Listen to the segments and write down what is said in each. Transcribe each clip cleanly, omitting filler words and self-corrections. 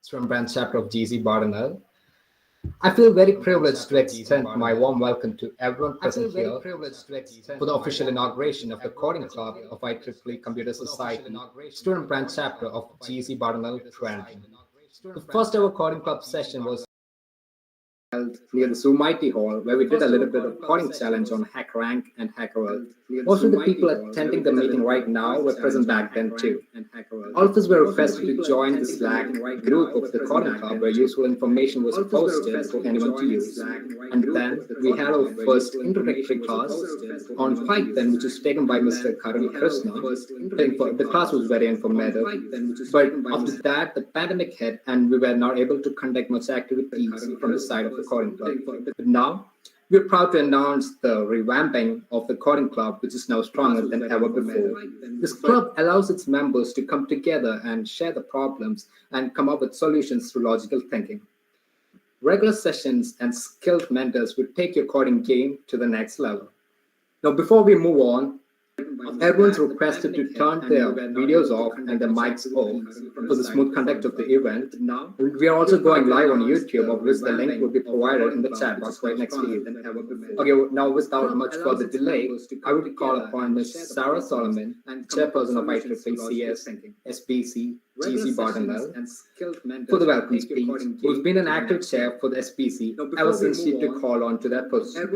Student Branch Chapter of GEC Barton. I feel very privileged to extend my warm welcome to everyone present here for the official inauguration of the Coding Club of IEEE Computer Society, Student Branch Chapter of GEC Barton, Trivandrum. The first ever Coding Club session was held near the Mighty Hall, where we did a little bit of coding challenge on HackRank and HackerWorld. Most of the people attending the meeting right now were present back then too. All of us were requested to join the Slack group of the Coding Club, where useful information was posted for anyone to use. And then we had our first introductory class on Python, which was taken by Mr. Karun Krishna. The class was very informative, but after that, the pandemic hit, and we were not able to conduct much activities from the side of the Coding Club. But now, we're proud to announce the revamping of the Coding Club, which is now stronger than ever before. This club allows its members to come together and share the problems and come up with solutions through logical thinking. Regular sessions and skilled mentors will take your coding game to the next level. Now, before we move on, everyone's requested to turn their videos off and their mics off for the smooth conduct of the event. We are also going live on YouTube, of which the link will be provided in the chat box right next to you. Okay, now without much further delay, I would call upon Ms. Sarah Solomon, chairperson of IEEE SBC GECBH, for the welcome speech, who's been an active chair for the SBC ever since she took call on to that position.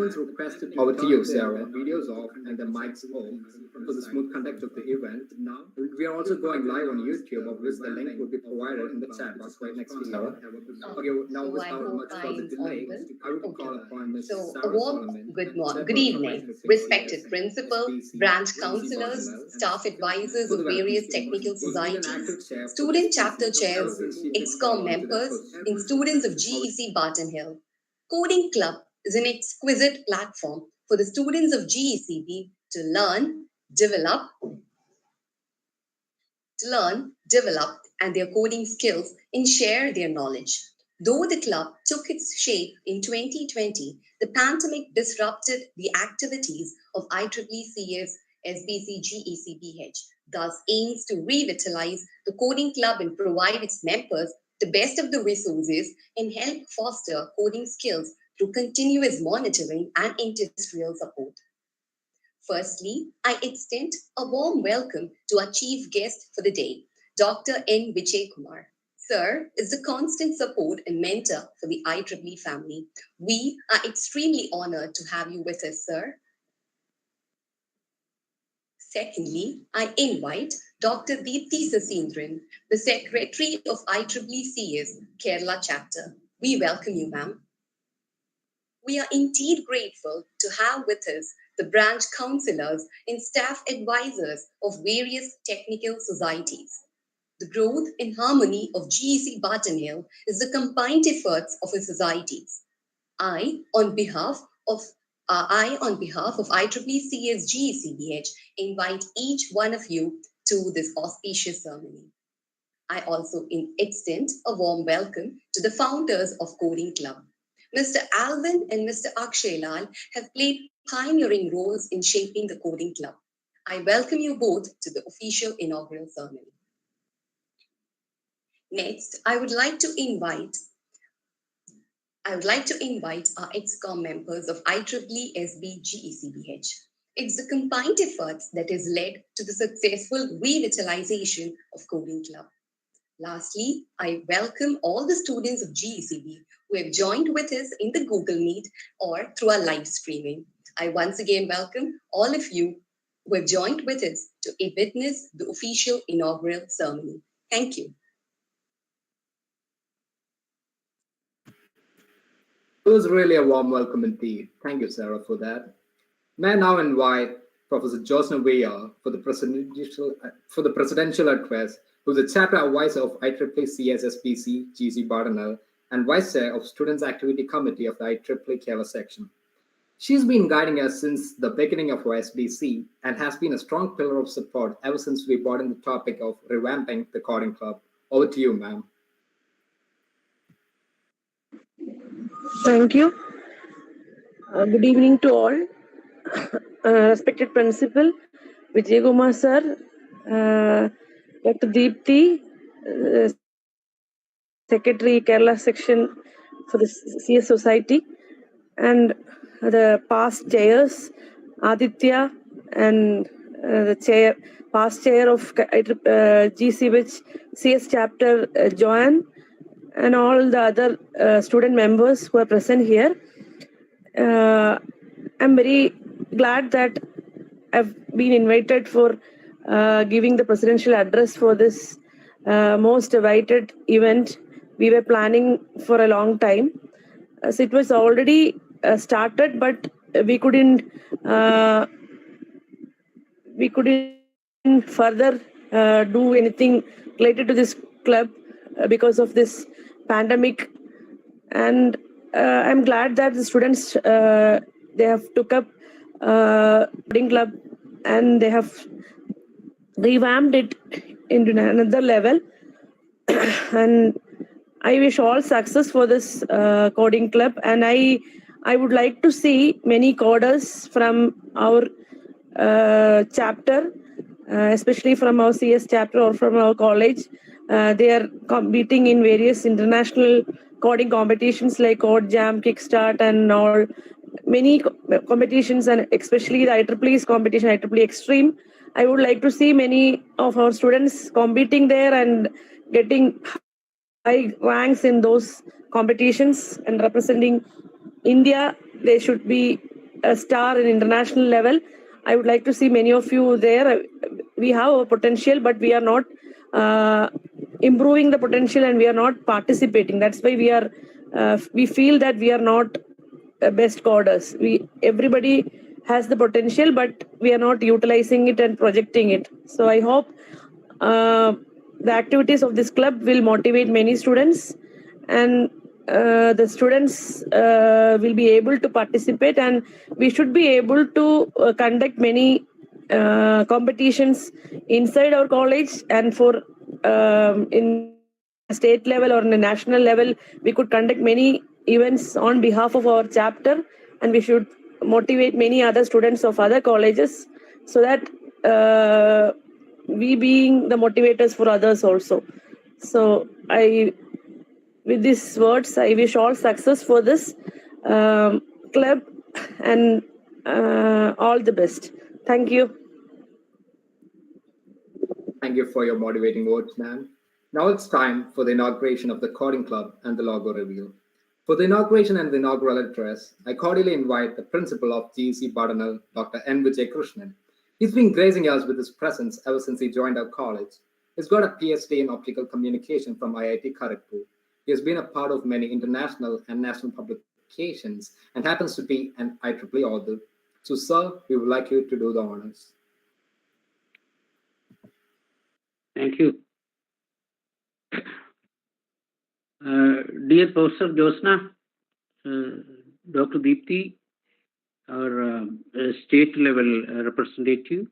Over to you, Sarah. Videos off and the mics off for the smooth conduct of the event. Now, we are also going live on YouTube, of which the link will be provided in the chat box right next to you, Sarah. Okay, now without much further delay, I would call upon Ms. So, Sarah a warm Solomon, good evening, respected principal, branch councillors, staff advisors of various technical societies, student chapter chairs, EXCOM members, and students of GEC Barton Hill. Coding Club is an exquisite platform for the students of GECB to learn, develop, and their coding skills and share their knowledge. Though the club took its shape in 2020, the pandemic disrupted the activities of IEEE's SBC GECBH, thus aims to revitalize the coding club and provide its members the best of the resources and help foster coding skills through continuous monitoring and industrial support. Firstly, I extend a warm welcome to our chief guest for the day, Dr. N. Vijaykumar. Sir is the constant support and mentor for the IEEE family. We are extremely honored to have you with us, sir. Secondly, I invite Dr. Deepthi Sasindran, the Secretary of IEEE's Kerala chapter. We welcome you, ma'am. We are indeed grateful to have with us the branch councillors and staff advisors of various technical societies. The growth and harmony of GEC Barton Hill is the combined efforts of our societies. I, on behalf of IEEE's GECBH, invite each one of you to this auspicious ceremony. I also extend a warm welcome to the founders of Coding Club. Mr. Alvin and Mr. Akshay Lal have played pioneering roles in shaping the Coding Club. I welcome you both to the official inaugural ceremony. Next, I would like to invite our EXCOM members of IEEE SB GECBH. It's the combined efforts that has led to the successful revitalization of Coding Club. Lastly, I welcome all the students of GECB who have joined with us in the Google Meet or through our live streaming. I once again welcome all of you who have joined with us to witness the official inaugural ceremony. Thank you. It was really a warm welcome indeed. Thank you, Sarah, for that. May I now invite Professor Josna Veya for the presidential address, who is the chapter advisor of IEEE SBC GEC Barton and vice chair of Students Activity Committee of the IEEE Kerala section. She's been guiding us since the beginning of our SBC and has been a strong pillar of support ever since we brought in the topic of revamping the Coding Club. Over to you, ma'am. Thank you. Good evening to all. Respected Principal, Vijaykumar sir, Dr. Deepthi, Secretary Kerala section for the CS Society, and the past chairs, Aditya, and the past chair of GCBH CS chapter, Joanne, and all the other student members who are present here. I'm very glad that I've been invited for giving the presidential address for this most awaited event we were planning for a long time. So it was already started, but we couldn't further do anything related to this club because of this pandemic. And I'm glad that the students they have took up coding club, and they have revamped it into another level. And I wish all success for this coding club, and I would like to see many coders from our chapter, especially from our CS chapter or from our college. They are competing in various international coding competitions like Code Jam, Kickstart, and all many competitions, and especially the IEEE's competition, IEEE Extreme. I would like to see many of our students competing there and getting high ranks in those competitions and representing India. They should be a star in international level. I would like to see many of you there. We have a potential, but we are not improving the potential, and we are not participating. That's why we feel that we are not best coders. Everybody has the potential, but we are not utilizing it and projecting it. So I hope the activities of this club will motivate many students, and the students will be able to participate, and we should be able to conduct many competitions inside our college, and for in state level or in a national level, we could conduct many events on behalf of our chapter, and we should motivate many other students of other colleges, so that we being the motivators for others also. So with these words, I wish all success for this club, and all the best. Thank you. Thank you for your motivating words, ma'am. Now it's time for the inauguration of the Coding Club and the logo reveal. For the inauguration and the inaugural address, I cordially invite the principal of GEC Barton, Dr. N. Vijay. He's been gracing us with his presence ever since he joined our college. He's got a PhD in optical communication from IIT Kharagpur. He has been a part of many international and national publications and happens to be an IEEE author. So, sir, we would like you to do the honors. Thank you. Dear Professor Josna, Dr. Deepthi, our state level representative,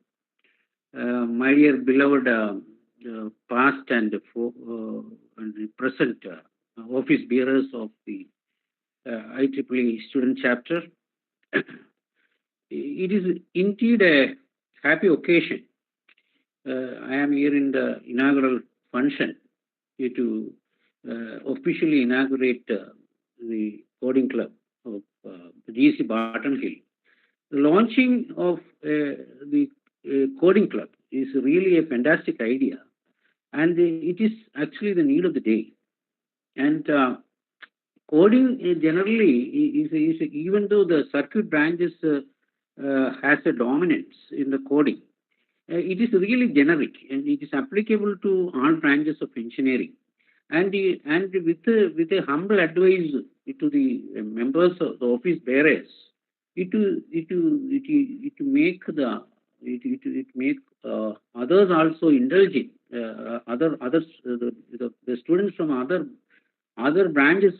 my dear beloved past and present office bearers of the IEEE student chapter, it is indeed a happy occasion. I am here in the inaugural function to officially inaugurate the coding club of GC Barton Hill. The launching of the coding club is really a fantastic idea, and it is actually the need of the day. And coding generally is even though the circuit branches has a dominance in the coding, it is really generic, and it is applicable to all branches of engineering. And with a humble advice to the members of the office bearers, it make others also indulge in the students from other branches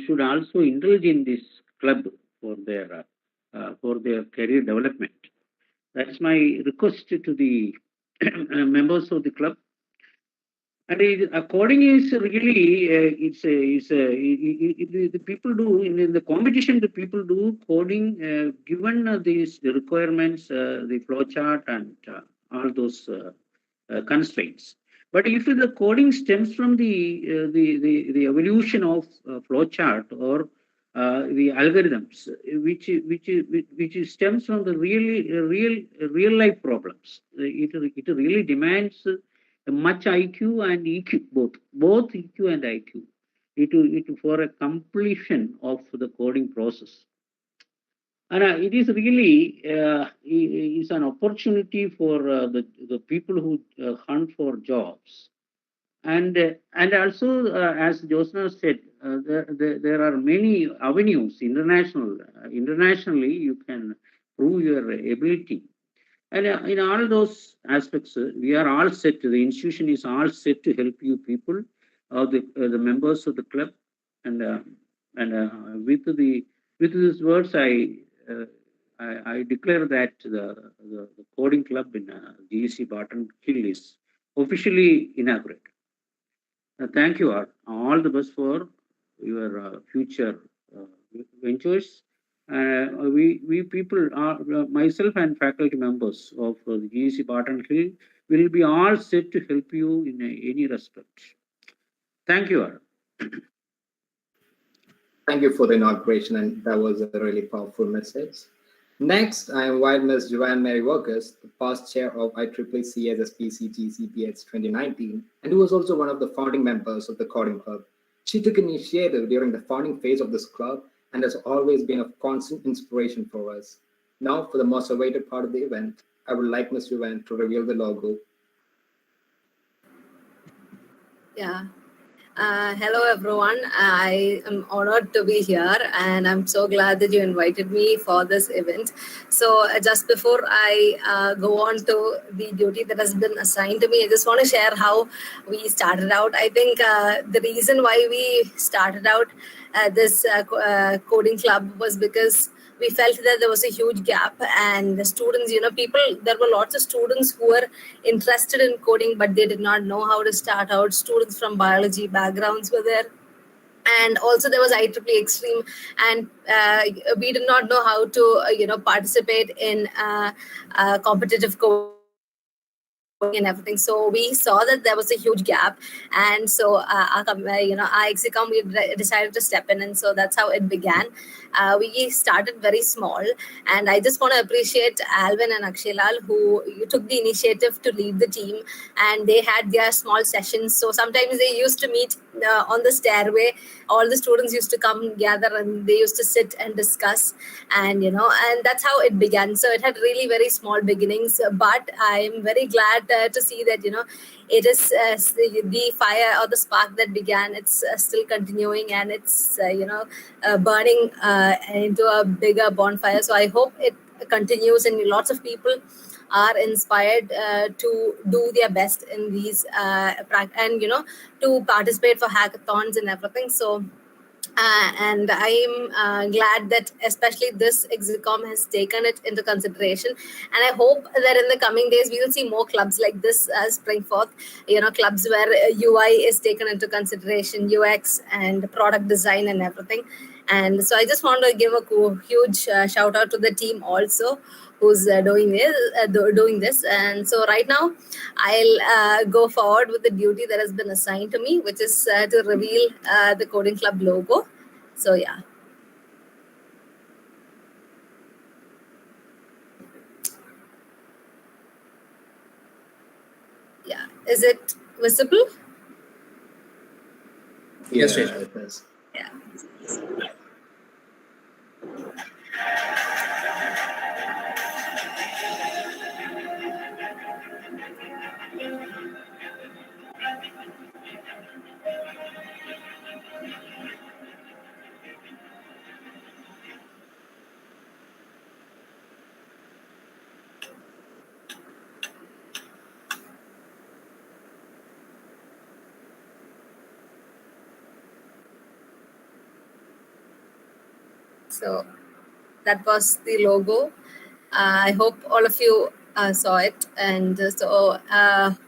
should also indulge in this club for their career development. That's my request to the members of the club. And coding is really the people do in the competition. The people do coding given these requirements, the flow chart, and all those constraints. But if the coding stems from the evolution of flowchart or the algorithms, which stems from the real life problems, it really demands much IQ and EQ, both EQ and IQ, it for a completion of the coding process. And it is really is an opportunity for the people who hunt for jobs. And also, as Josna said, there are many avenues internationally you can prove your ability. And in all those aspects, we are all set. The institution is all set to help you people, the members of the club, and with these words, I declare that the coding club in GEC Barton Hill is officially inaugurated. Thank you all the best for your future ventures. We people are myself and faculty members of the GEC Barton Hill will be all set to help you in any respect. Thank you all. Thank you for the inauguration, and that was a really powerful message. Next, I invite Ms. Joanne Mary Workers, the past chair of IEEE SBC GECBH 2019, and who was also one of the founding members of the coding club. She took initiative during the founding phase of this club and has always been of constant inspiration for us. Now, for the most awaited part of the event, I would like Ms. Joanne to reveal the logo. Yeah. Hello, everyone. I am honored to be here, and I'm so glad that you invited me for this event. So just before I go on to the duty that has been assigned to me, I just want to share how we started out. I think the reason why we started out this coding club was because we felt that there was a huge gap, and the students, there were lots of students who were interested in coding, but they did not know how to start out. Students from biology backgrounds were there. And also there was IEEE Extreme, and we did not know how to, participate in competitive coding and everything. So we saw that there was a huge gap, and so IEXICOM, we decided to step in, and so that's how it began. We started very small, and I just want to appreciate Alvin and Akshaylal, who took the initiative to lead the team, and they had their small sessions. So sometimes they used to meet on the stairway. All the students used to come gather, and they used to sit and discuss, and and that's how it began. So it had really very small beginnings, but I'm very glad to see that it is the fire or the spark that began. It's still continuing, and it's burning into a bigger bonfire. So I hope it continues, and lots of people are inspired to do their best in these and to participate for hackathons and everything. So and I'm glad that especially this EXICOM has taken it into consideration, and I hope that in the coming days we will see more clubs like this spring forth, clubs where UI is taken into consideration, UX and product design and everything. And so I just want to give a huge shout out to the team also who's doing this. And so right now I'll go forward with the duty that has been assigned to me, which is to reveal the coding club logo. So yeah. Yeah, is it visible? Yes, it is. Yeah. So that was the logo. I hope all of you saw it, and so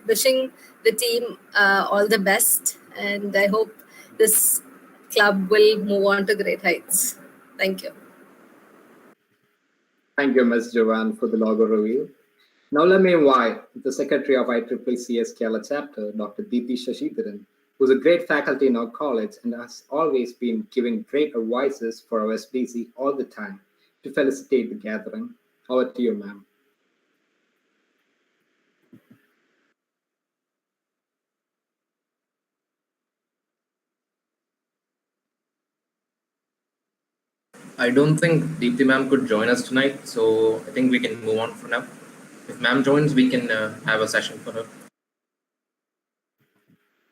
wishing the team all the best, and I hope this club will move on to great heights. Thank you. Thank you, Ms. Joanne, for the logo reveal. Now let me invite the Secretary of IEEE Kerala chapter, Dr. Deepi Shashidharan, who's a great faculty in our college and has always been giving great advices for our SBC all the time, to felicitate the gathering. Over to you, ma'am. I don't think Deepthi ma'am could join us tonight, so I think we can move on for now. If ma'am joins, we can have a session for her.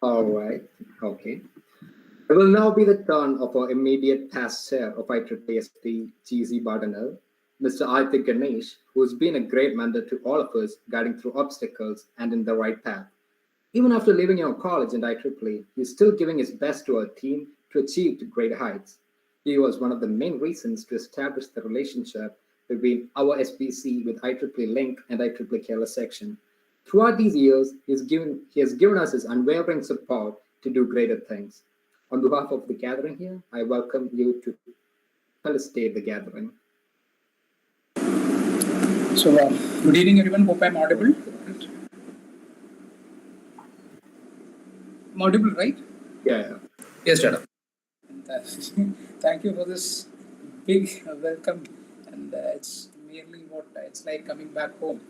All right, okay. It will now be the turn of our immediate past chair of IEEE GECBH, Mr. Arthik Ganesh, who has been a great mentor to all of us, guiding through obstacles and in the right path. Even after leaving our college and IEEE, he's still giving his best to our team to achieve to great heights. He was one of the main reasons to establish the relationship between our SBC with IEEE Link and IEEE Kerala section. Throughout these years, he has given us his unwavering support to do greater things. On behalf of the gathering here, I welcome you to felicitate the gathering. So, good evening, everyone. Hope I'm audible. I'm audible, right? Yeah. Yes, Chada. Thank you for this big welcome, and it's merely what it's like coming back home.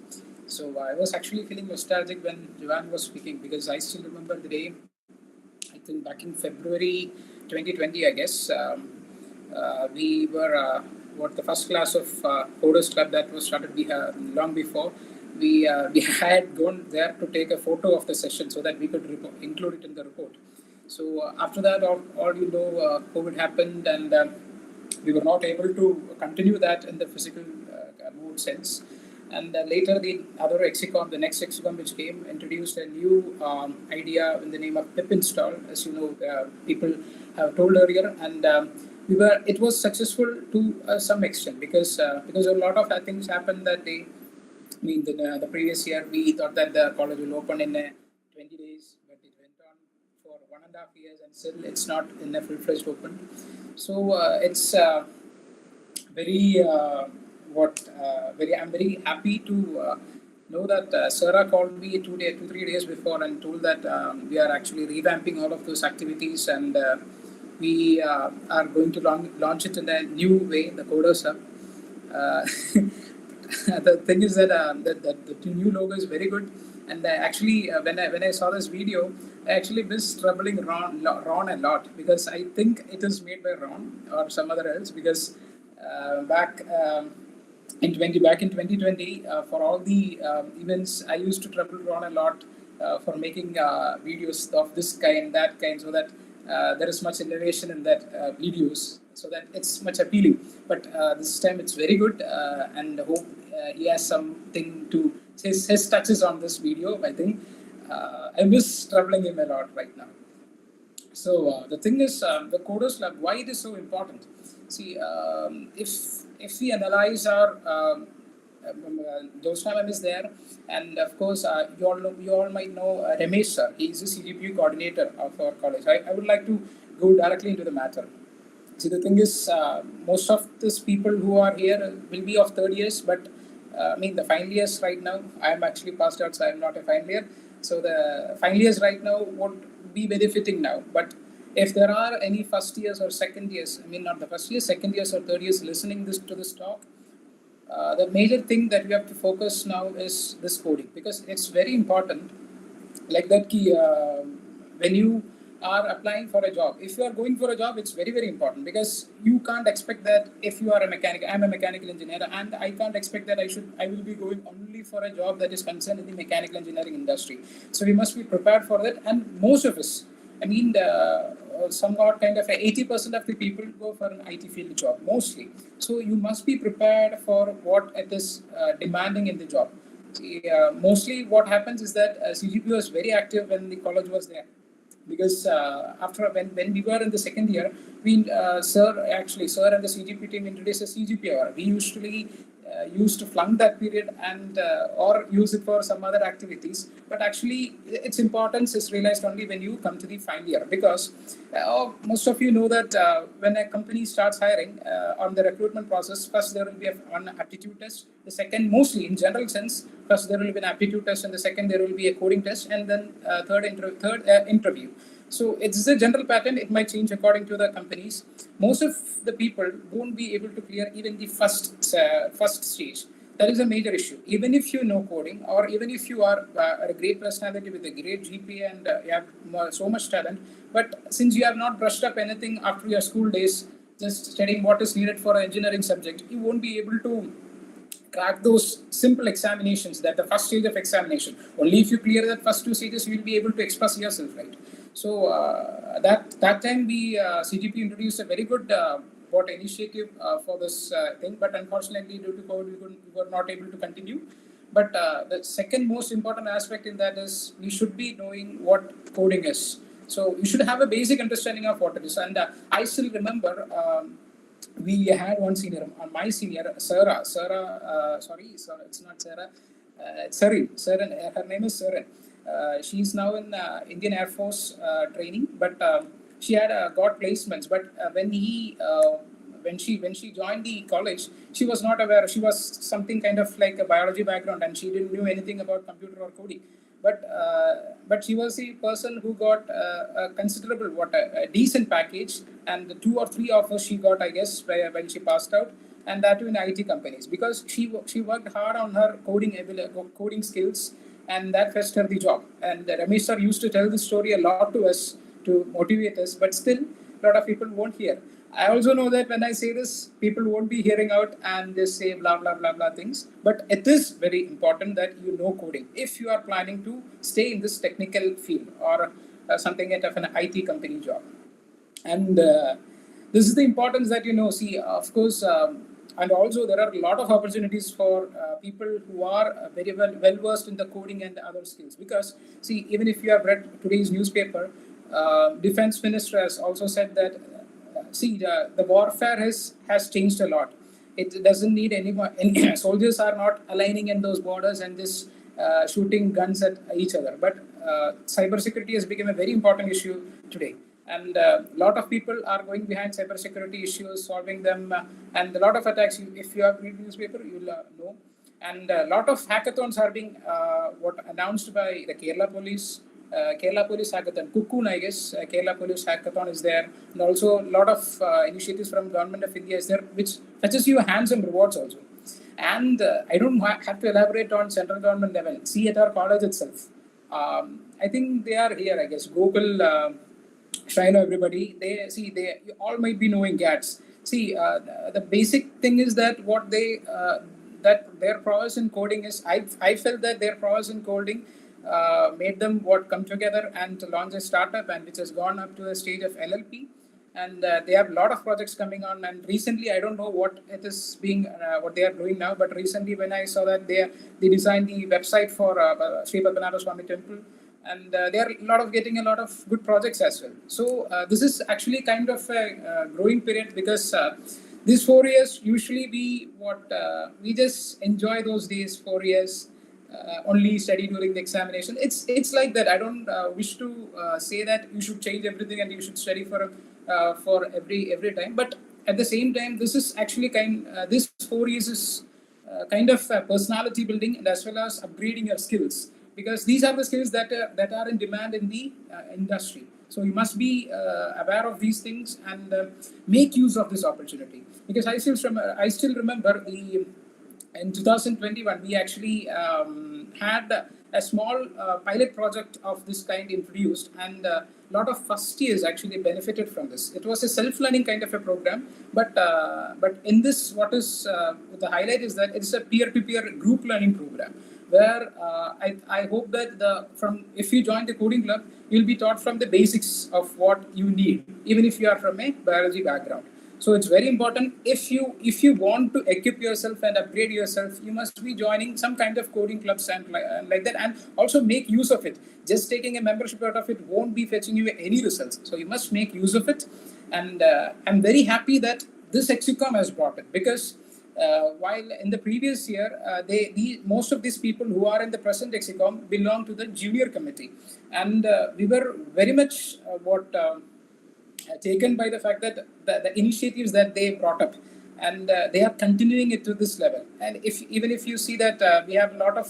So, I was actually feeling nostalgic when Joanne was speaking because I still remember the day. I think back in February 2020, I guess, we were the first class of Coders Club that was started long before. We had gone there to take a photo of the session so that we could include it in the report. So after that, COVID happened, and we were not able to continue that in the physical mode sense. And later, the next Exicon which came, introduced a new idea in the name of pip install, as you know, people have told earlier, and it was successful to some extent because a lot of things happened that day. I mean, the previous year we thought that the college will open in 20 days, but it went on for 1.5 years, and still it's not in a full-fledged open. So it's very. I'm very happy to know that Sarah called me 3 days before and told that we are actually revamping all of those activities, and we are going to launch it in a new way, the Coders Hub. The thing is that the new logo is very good, and actually when I saw this video, I actually missed troubling Ron a lot because I think it is made by Ron or some other else because back in 2020 for all the events I used to trouble Ron a lot for making videos of this kind, that kind, so that there is much innovation in that videos, so that it's much appealing. But this time it's very good, and hope he has something to his touches on this video. I think I miss troubling him a lot right now. So the thing is, the Coders Lab, why it is so important? See, if we analyze our Joshnam is there, and of course you all might know Ramesh sir. He is the CGPU coordinator of our college. I would like to go directly into the matter. See, the thing is, most of these people who are here will be of third years, but I mean the final years right now. I am actually passed out, so I am not a final year. So the final years right now won't be benefiting now, but if there are any first years or second years, I mean not the first years, second years or third years listening to this talk, the major thing that we have to focus now is this coding, because it's very important. Like that key, when you are applying for a job, if you are going for a job, it's very, very important, because you can't expect that if you are a mechanic, I'm a mechanical engineer, and I can't expect that I will be going only for a job that is concerned in the mechanical engineering industry. So we must be prepared for that, and most of us, I mean, somewhat kind of 80% of the people go for an IT field job, mostly. So you must be prepared for what it is demanding in the job. See, mostly what happens is that CGPU was very active when the college was there. Because after when we were in the second year, sir and the CGP team introduced a CGPR. We usually used to flunk that period and or use it for some other activities. But actually, its importance is realized only when you come to the final year, because most of you know that when a company starts hiring on the recruitment process, first there will be an aptitude test. The second, mostly in general sense, first there will be an aptitude test, and the second there will be a coding test, and then third interview. So it's a general pattern. It might change according to the companies. Most of the people won't be able to clear even the first stage. That is a major issue. Even if you know coding, or even if you are a great personality with a great GPA and you have so much talent, but since you have not brushed up anything after your school days, just studying what is needed for an engineering subject, you won't be able to crack those simple examinations, that the first stage of examination. Only if you clear that first two stages, you will be able to express yourself, right? So that time we CGP introduced a very good initiative for this thing, but unfortunately due to COVID we were not able to continue. But the second most important aspect in that is we should be knowing what coding is. So you should have a basic understanding of what it is. And I still remember we had one senior, my senior, Sarah, sorry, it's not Sarah, Saran, her name is Saran. She's now in Indian Air Force training, but she had got placements. But when she joined the college, she was not aware. She was something kind of like a biology background, and she didn't know anything about computer or coding. But she was the person who got a considerable, a decent package, and the 2 or 3 offers she got, I guess, when she passed out, and that too in IT companies, because she worked hard on her coding skills, and that fetched her the job. And Ramesh sir used to tell this story a lot to us to motivate us, but still a lot of people won't hear. I also know that when I say this, people won't be hearing out and just say blah, blah, blah, blah things. But it is very important that you know coding if you are planning to stay in this technical field or something of an IT company job. And this is the importance that, see, of course, and also there are a lot of opportunities for people who are very well versed in the coding and other skills. Because, see, even if you have read today's newspaper, Defense Minister has also said that the warfare has changed a lot. It doesn't need anyone. Soldiers are not aligning in those borders and just shooting guns at each other. But cybersecurity has become a very important issue today. And a lot of people are going behind cybersecurity issues, solving them. And a lot of attacks, if you have read newspaper, you'll know. And a lot of hackathons are being announced by the Kerala Police. Kerala Police Hackathon, Cocoon, I guess, Kerala Police Hackathon is there, and also a lot of initiatives from Government of India is there, which fetches you hands-on rewards also. And I don't have to elaborate on central government level. See, at our college itself, I think they are here, I guess, Google, Shrine, everybody, they all might be knowing GATS. See, the basic thing is that that their prowess in coding is, I felt that their prowess in coding made them come together and to launch a startup, and which has gone up to the stage of LLP, and they have a lot of projects coming on. And recently, I don't know what it is what they are doing now, but recently when I saw that they designed the website for Sri Padmanabha Swami Temple, and they are getting a lot of good projects as well. So this is actually kind of a growing period, because these 4 years usually we just enjoy those days, 4 years. Only study during the examination. It's like that. I don't wish to say that you should change everything and you should study for every time. But at the same time, this is actually this 4 years is kind of personality building, and as well as upgrading your skills, because these are the skills that are in demand in the industry. So you must be aware of these things and make use of this opportunity. Because I still remember in 2021, we actually had a small pilot project of this kind introduced, and a lot of first years actually benefited from this. It was a self-learning kind of a program, but in this, what is the highlight is that it's a peer-to-peer group learning program, where I hope that if you join the coding club, you'll be taught from the basics of what you need, even if you are from a biology background. So it's very important. If you want to equip yourself and upgrade yourself, you must be joining some kind of coding clubs and like that, and also make use of it. Just taking a membership out of it won't be fetching you any results. So you must make use of it. And I'm very happy that this Exicom has brought it, because while in the previous year, most of these people who are in the present Exicom belong to the junior committee, and we were very much taken by the fact that the initiatives that they brought up, and they are continuing it to this level. And even if you see that we have a lot of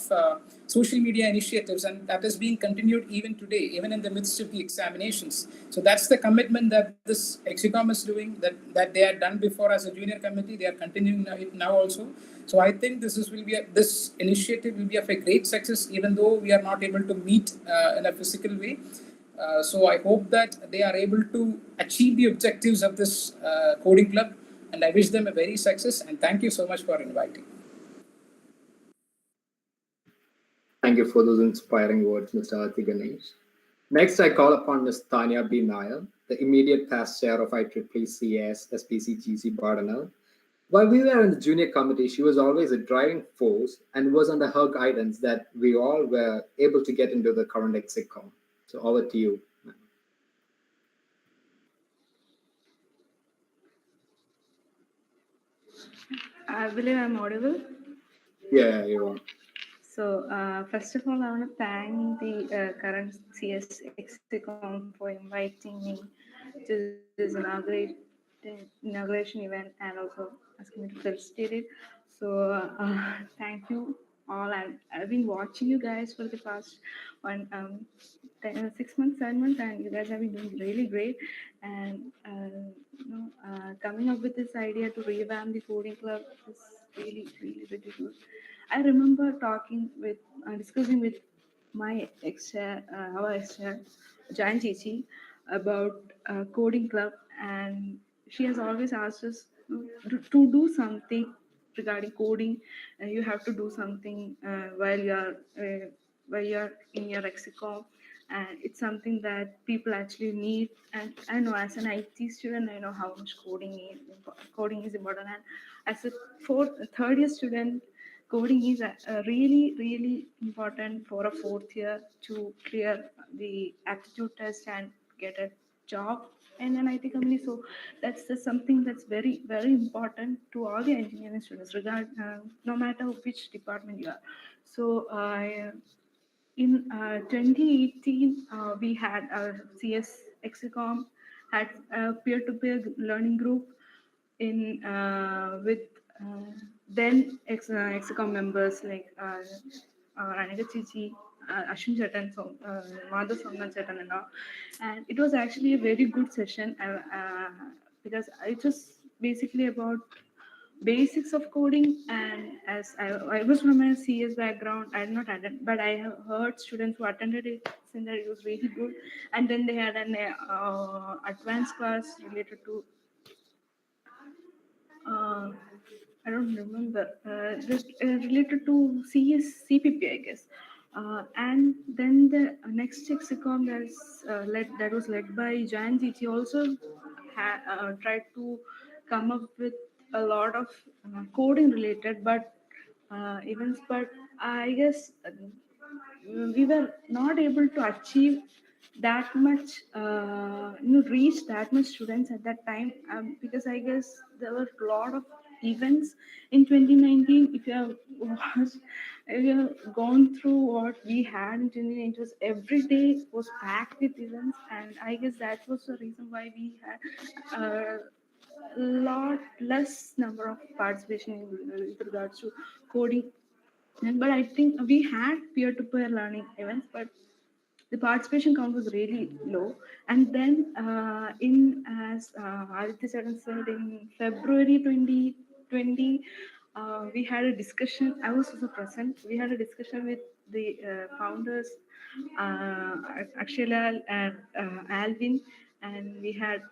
social media initiatives, and that is being continued even today, even in the midst of the examinations. So that's the commitment that this Exicom is doing, that they had done before as a junior committee. They are continuing it now also. So I think this initiative will be of a great success, even though we are not able to meet in a physical way. So I hope that they are able to achieve the objectives of this coding club, and I wish them a very success, and thank you so much for inviting. Thank you for those inspiring words, Mr. Arti Ganesh. Next, I call upon Ms. Tanya B. Nair, the immediate past chair of IEEE CS SBC GECBH Barton. While we were in the junior committee, she was always a driving force, and was under her guidance that we all were able to get into the current Exicom. So over to you, ma'am. I believe I'm audible. Yeah, you are. So, first of all, I want to thank the current CS Exicom for inviting me to this inauguration event, and also asking me to felicitate it. So, thank you all. And I've been watching you guys for the past 6 months, 7 months, and you guys have been doing really great. And coming up with this idea to revamp the coding club is really, really, really good. I remember discussing with my ex-chair, our ex-chair, Jan Chichi, about coding club, and she has always asked us to do something regarding coding. You have to do something while you're in your Exicom, and it's something that people actually need. And I know, as an IT student, I know how much coding is important. And as a third year student, coding is really, really important for a fourth year to clear the aptitude test and get a job in an IT company. So that's something that's very, very important to all the engineering students, no matter which department you are. So in 2018, we had our CS Exicom had a peer-to-peer learning group in with then Exicom members like Ranika Chichi, Ashwin Chatan, Madhav Songan Chatan, and all. And it was actually a very good session because it was basically about basics of coding. And as I was from a CS background, I did not attend, but I have heard students who attended it saying that it was really good. And then they had an advanced class related to I don't remember, related to CPP, I guess. And then the next Exicom that was led by Jan Giti also tried to come up with a lot of coding related events, but I guess we were not able to achieve that much, reach that much students at that time, because I guess there were a lot of events in 2019. If you have if you have gone through what we had in 2019, it was every day was packed with events, and I guess that was the reason why we had a lot less number of participation with regards to coding. But I think we had peer-to-peer learning events, but the participation count was really low. And then as Aditya said, in February 2020, we had a discussion. I was also present. We had a discussion with the founders, Akshilal and Alvin, and we had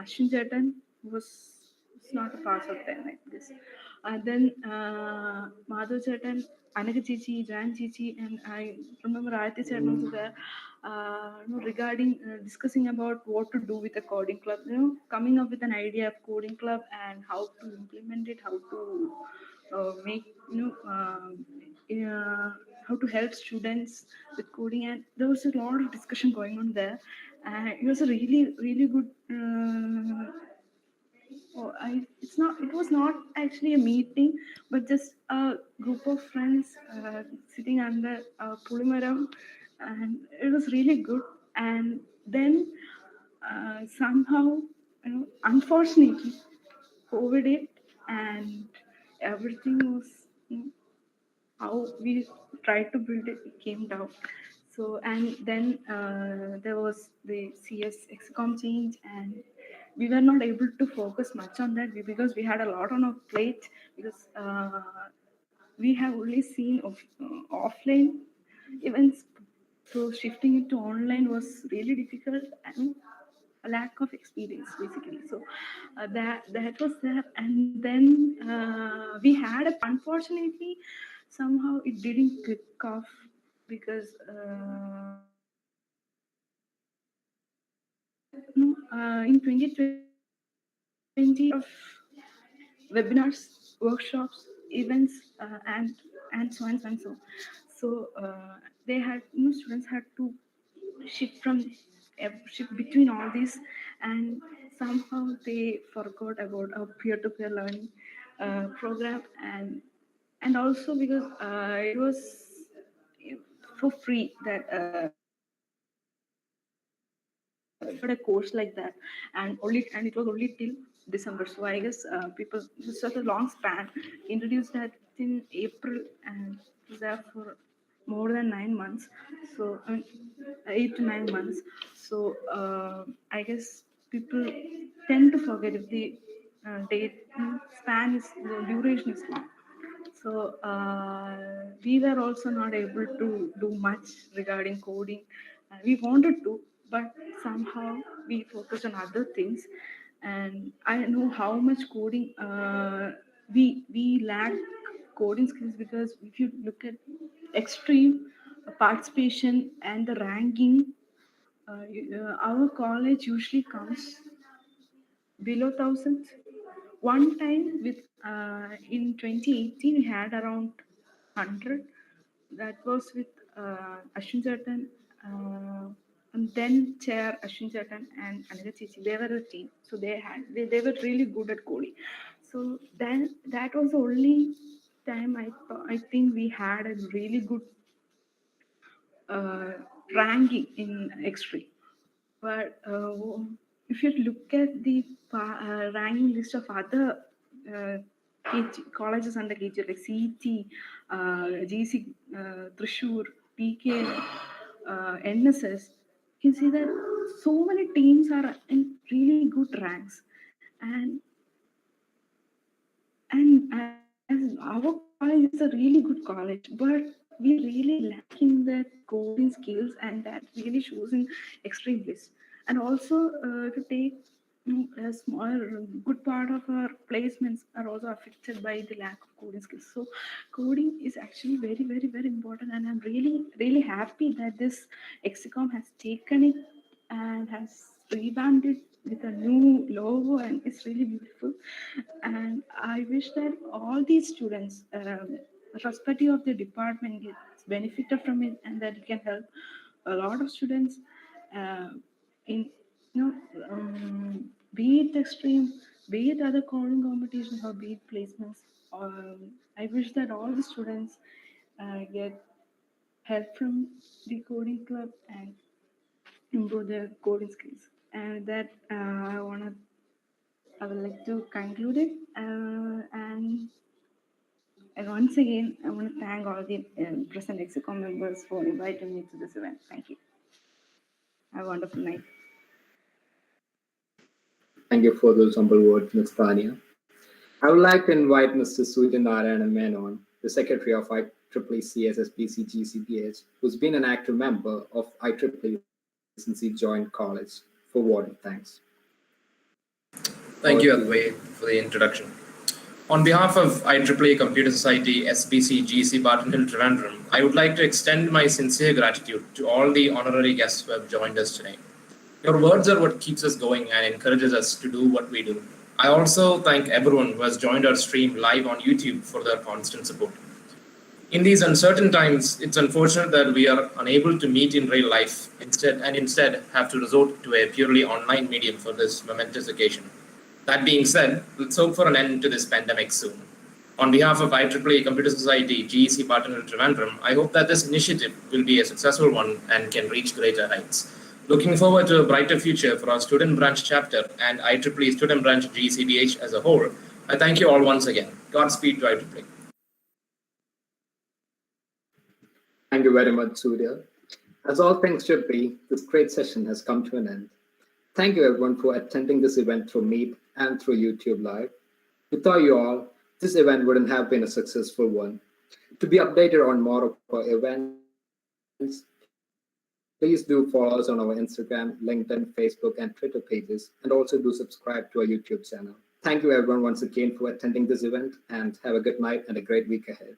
Ashwin Jatan, who was not a part of them like this. Then Madhav Chatan, Anaka Chichi, Jan Chichi, and I remember Arati Chatan also there, regarding discussing about what to do with a coding club, coming up with an idea of coding club and how to implement it, how to make, how to help students with coding. And there was a lot of discussion going on there. And it was a really, really good It was not actually a meeting, but just a group of friends sitting under a pulimaram, and it was really good. And then somehow, unfortunately, COVID hit, and everything was, how we tried to build it, it came down. So, and then there was the CS XCOM change, and we were not able to focus much on that because we had a lot on our plate, because we have only seen offline events. So shifting it to online was really difficult, and a lack of experience basically. So that was there. And then we had unfortunately, somehow it didn't click off, because in 2020 of webinars, workshops, events, and so on and so. So they had, students had to shift shift between all these, and somehow they forgot about a peer-to-peer learning program, and also because it was for free, that a course like that, and it was only till December. So I guess people, it's such a long span, introduced that in April, and it was there for more than 9 months. So 8 to 9 months. So I guess people tend to forget if the date span is, the duration is long. So we were also not able to do much regarding coding. We wanted to, but somehow we focused on other things. And I know how much coding we lack coding skills, because if you look at extreme participation and the ranking, our college usually comes below 1,000. One time with in 2018 we had around 100. That was with Ashwin Chatan, and then chair Ashwin Chatan and Anita Chichi. They were a team, so they were really good at coding. So then that was the only time I think we had a really good ranking in X-ray. But if you look at the ranking list of other colleges under KG, like CET, GC, Thrissur, PK, NSS, you can see that so many teams are in really good ranks. And as our college is a really good college, but we really lacking that coding skills, and that really shows in extreme list. And also to take a small good part of our placements are also affected by the lack of coding skills. So coding is actually very, very, very important, and I'm really, really happy that this XCOM has taken it and has revamped it with a new logo, and it's really beautiful. And I wish that all these students, irrespective of the department, gets benefited from it, and that it can help a lot of students in, be it extreme, be it other coding competitions, or be it placements. I wish that all the students get help from the coding club and improve their coding skills. And that I would like to conclude it. And once again, I want to thank all the present EXCOM members for inviting me to this event. Thank you. Have a wonderful night. Thank you for those humble words, Ms. Tanya. I would like to invite Mr. Suryanarayan Menon, the Secretary of IEEE SBC GECBH, who's been an active member of IEEE since he joined college, for word of thanks. Thank you, Advait, for the introduction. On behalf of IEEE Computer Society, SBC GEC Barton Hill Trivandrum, I would like to extend my sincere gratitude to all the honorary guests who have joined us today. Your words are what keeps us going and encourages us to do what we do. I also thank everyone who has joined our stream live on YouTube for their constant support. In these uncertain times, it's unfortunate that we are unable to meet in real life, instead have to resort to a purely online medium for this momentous occasion. That being said, let's hope for an end to this pandemic soon. On behalf of IEEE Computer Society, GEC Barton and Trivandrum, I hope that this initiative will be a successful one and can reach greater heights. Looking forward to a brighter future for our student branch chapter and IEEE student branch GECBH as a whole, I thank you all once again. Godspeed to IEEE. Thank you very much, Surya. As all things should be, this great session has come to an end. Thank you everyone for attending this event through Meet and through YouTube Live. Without you all, this event wouldn't have been a successful one. To be updated on more of our events, please do follow us on our Instagram, LinkedIn, Facebook, and Twitter pages, and also do subscribe to our YouTube channel. Thank you everyone once again for attending this event, and have a good night and a great week ahead.